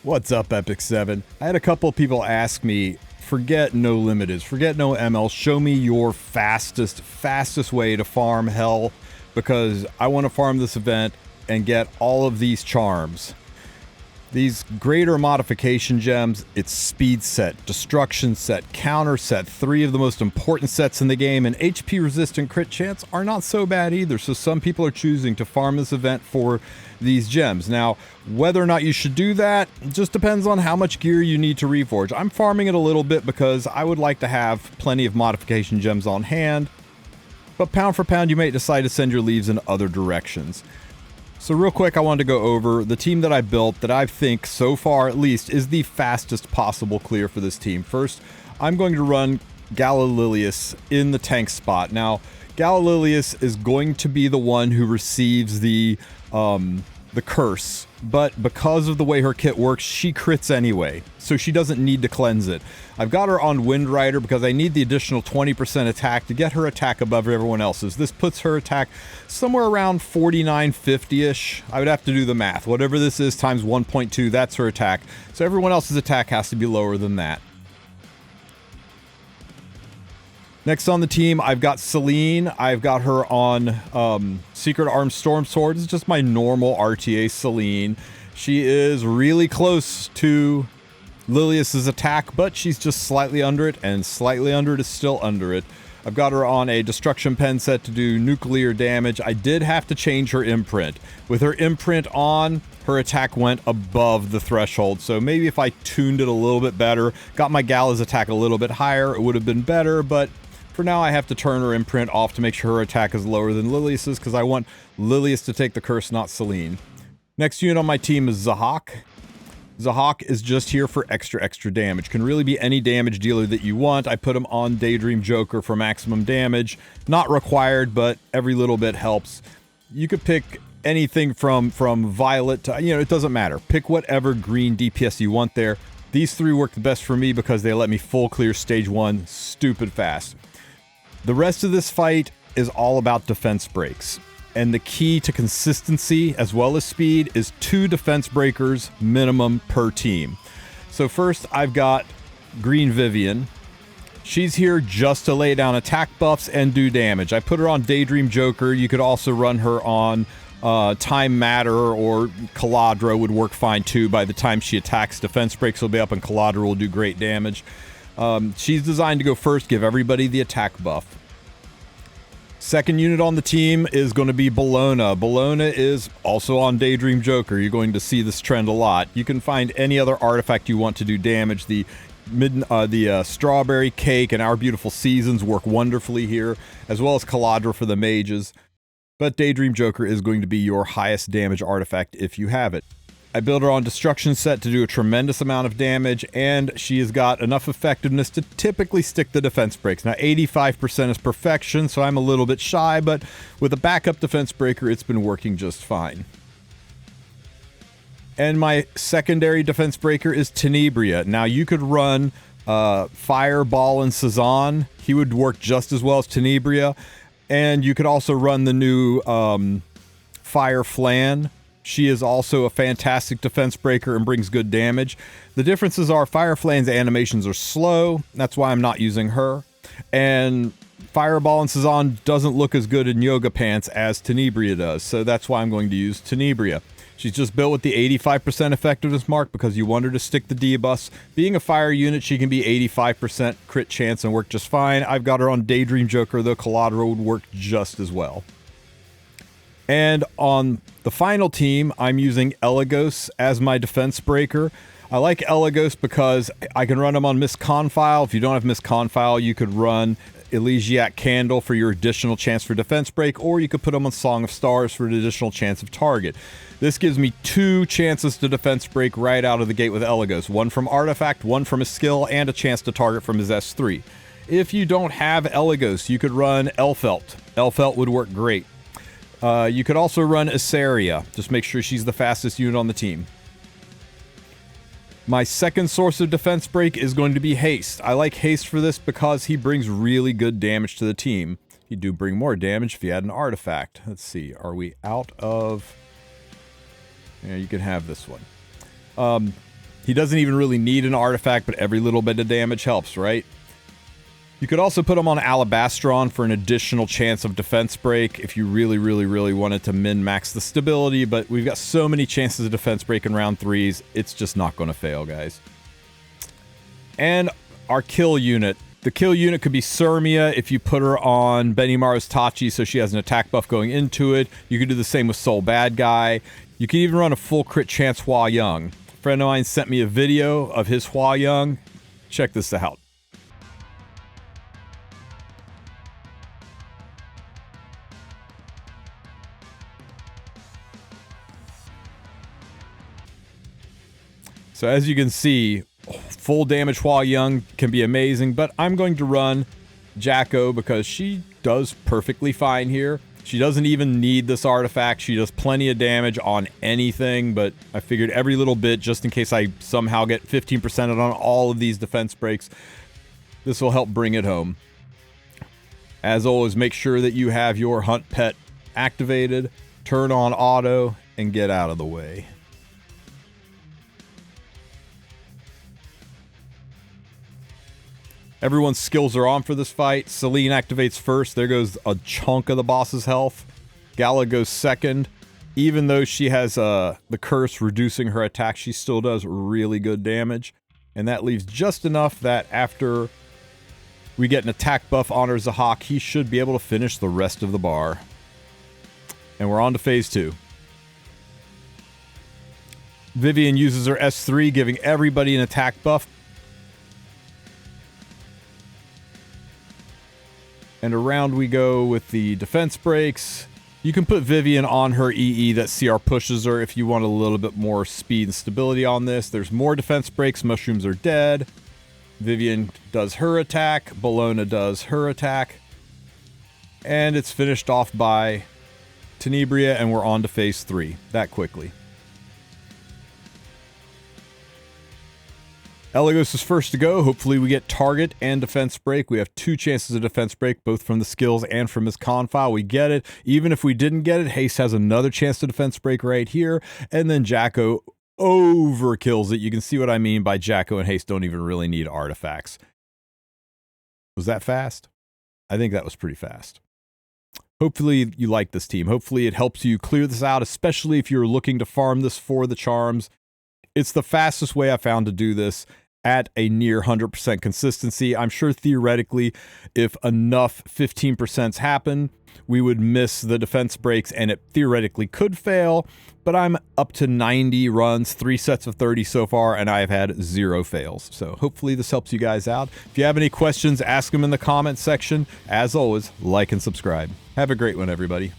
What's up, Epic 7? I had a couple of people ask me, forget no limiteds, forget no ML, show me your fastest way to farm hell, because I want to farm this event and get all of these charms. These greater modification gems, it's speed set, destruction set, counter set, 3 of the most important sets in the game, and HP resistant crit chance are not so bad either, so some people are choosing to farm this event for these gems. Now, whether or not you should do that just depends on how much gear you need to reforge. I'm farming it a little bit because I would like to have plenty of modification gems on hand, but pound for pound you may decide to send your leaves in other directions. So real quick, I wanted to go over the team that I built that I think, so far at least, is the fastest possible clear for this team. First, I'm going to run Galililius in the tank spot. Now, Galililius is going to be the one who receives the curse, but because of the way her kit works, she crits anyway, so she doesn't need to cleanse it. I've got her on Wind Rider because I need the additional 20% attack to get her attack above everyone else's. This puts her attack somewhere around 49-50-ish. I would have to do the math. Whatever this is times 1.2, that's her attack. So everyone else's attack has to be lower than that. Next on the team, I've got Celine. I've got her on Secret Arm Storm Sword. It's just my normal RTA Celine. She is really close to Lilius's attack, but she's just slightly under it, and slightly under it is still under it. I've got her on a Destruction Pen set to do nuclear damage. I did have to change her imprint. With her imprint on, her attack went above the threshold, so maybe if I tuned it a little bit better, got my Gala's attack a little bit higher, it would have been better, but for now I have to turn her imprint off to make sure her attack is lower than Lilius's, because I want Lilius to take the curse, not Celine. Next unit on my team is Zahak. Zahak is just here for extra damage. Can really be any damage dealer that you want. I put him on Daydream Joker for maximum damage. Not required, but every little bit helps. You could pick anything from Violet to, it doesn't matter. Pick whatever green DPS you want there. These 3 work the best for me because they let me full clear stage 1 stupid fast. The rest of this fight is all about defense breaks. And the key to consistency as well as speed is 2 defense breakers minimum per team. So first I've got Green Vivian. She's here just to lay down attack buffs and do damage. I put her on Daydream Joker. You could also run her on Time Matter, or Caladra would work fine too. By the time she attacks, defense breaks will be up and Caladra will do great damage. She's designed to go first, give everybody the attack buff. Second unit on the team is going to be Bologna. Bologna is also on Daydream Joker. You're going to see this trend a lot. You can find any other artifact you want to do damage. The Strawberry Cake and Our Beautiful Seasons work wonderfully here, as well as Caladra for the mages. But Daydream Joker is going to be your highest damage artifact if you have it. I built her on Destruction set to do a tremendous amount of damage, and she has got enough effectiveness to typically stick the defense breaks. Now, 85% is perfection, so I'm a little bit shy, but with a backup defense breaker, it's been working just fine. And my secondary defense breaker is Tenebria. Now, you could run Fireball and Cezanne. He would work just as well as Tenebria. And you could also run the new Fire Flan. She is also a fantastic defense breaker and brings good damage. The differences are Fire Flan's animations are slow. That's why I'm not using her. And Fireball and Cezanne doesn't look as good in Yoga Pants as Tenebria does. So that's why I'm going to use Tenebria. She's just built with the 85% effectiveness mark because you want her to stick the debuffs. Being a fire unit, she can be 85% crit chance and work just fine. I've got her on Daydream Joker, though Caladra would work just as well. And on the final team, I'm using Elagos as my defense breaker. I like Elagos because I can run him on Miss Confile. If you don't have Miss Confile, you could run Elysiac Candle for your additional chance for defense break, or you could put him on Song of Stars for an additional chance of target. This gives me 2 chances to defense break right out of the gate with Elagos. One from Artifact, one from his skill, and a chance to target from his S3. If you don't have Elagos, you could run Elfelt. Elfelt would work great. You could also run Asaria. Just make sure she's the fastest unit on the team. My second source of defense break is going to be Haste. I like Haste for this because he brings really good damage to the team. He'd do bring more damage if he had an artifact. Let's see, are we out of... Yeah, you can have this one. He doesn't even really need an artifact, but every little bit of damage helps, right? You could also put him on Alabastron for an additional chance of defense break if you really, really, really wanted to min-max the stability, but we've got so many chances of defense break in round 3s, it's just not going to fail, guys. And our kill unit. The kill unit could be Sirmia if you put her on Benimaru's Tachi so she has an attack buff going into it. You could do the same with Soul Bad Guy. You could even run a full crit chance Hua Young. A friend of mine sent me a video of his Hua Young. Check this out. So as you can see, full damage Hua Young can be amazing, but I'm going to run Jacko because she does perfectly fine here. She doesn't even need this artifact. She does plenty of damage on anything, but I figured every little bit, just in case I somehow get 15% on all of these defense breaks, this will help bring it home. As always, make sure that you have your hunt pet activated, turn on auto, and get out of the way. Everyone's skills are on for this fight. Celine activates first. There goes a chunk of the boss's health. Gala goes second. Even though she has the curse reducing her attack, she still does really good damage. And that leaves just enough that after we get an attack buff on her Zahak, he should be able to finish the rest of the bar. And we're on to phase 2. Vivian uses her S3, giving everybody an attack buff. And around we go with the defense breaks. You can put Vivian on her EE that CR pushes her if you want a little bit more speed and stability on this. There's more defense breaks. Mushrooms are dead. Vivian does her attack. Bologna does her attack. And it's finished off by Tenebria, and we're on to phase 3 that quickly. Elagos is first to go. Hopefully we get target and defense break. We have 2 chances of defense break, both from the skills and from his con file. We get it. Even if we didn't get it, Haste has another chance to defense break right here. And then Jacko overkills it. You can see what I mean by Jacko and Haste don't even really need artifacts. Was that fast? I think that was pretty fast. Hopefully you like this team. Hopefully it helps you clear this out, especially if you're looking to farm this for the charms. It's the fastest way I found to do this at a near 100% consistency. I'm sure theoretically, if enough 15% happen, we would miss the defense breaks and it theoretically could fail, but I'm up to 90 runs, 3 sets of 30 so far, and I've had 0 fails. So hopefully this helps you guys out. If you have any questions, ask them in the comments section. As always, like and subscribe. Have a great one, everybody.